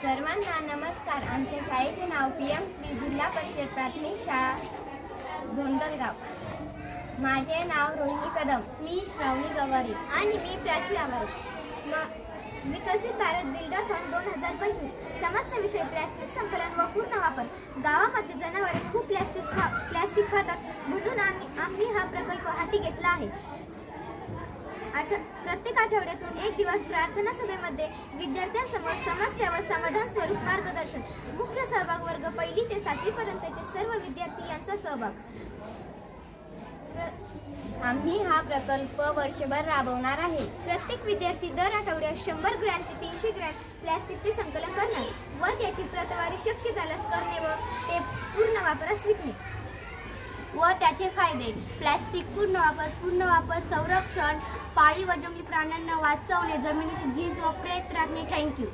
सर्वांना नमस्कार। आमच्या शाळेचे नाव PM श्री जिल्हा परिषद प्राथमिक शाळा धोंडलगाव। माझे नाव रोहिणी कदम, मी श्रावणी गवारी आणि मी प्राची आवारे। विकसित भारत बिल्डाथॉन 2025 समस्त विषय प्लास्टिक संकलन व पूर्ण वापर। गावामध्ये जनावरे खूप प्लास्टिक खातात, म्हणून आम्ही हा प्रकल्प हाती घेतला आहे। प्रत्येक आठवड्यातून एक दिवस प्रार्थना सभेमध्ये विद्यार्थ्यांसमोर समस्या व समाधान स्वरूप मार्गदर्शन। मुख्य सहभाग वर्ग 1ली ते 7वी पर्यंतचे सर्व विद्यार्थी यांचा सहभाग। आम्ही हा प्रकल्प वर्षभर राबवणार आहे। प्रत्येक विद्यार्थी दर आठवड्यात 100 ग्रॅम ते 300 ग्रॅम प्लास्टिकचे संकलन करणे व त्याची प्रतवारी शक्य झाल्यास करणे व ते पूर्ण वापरास विकणे व त्याचे फायदे। प्लास्टिक पूर्ण वापर संरक्षण, पाळीव व जंगली प्राण्यांना वाचवणे, जमिनीची झीज व प्रेत राखणे। थँक्यू।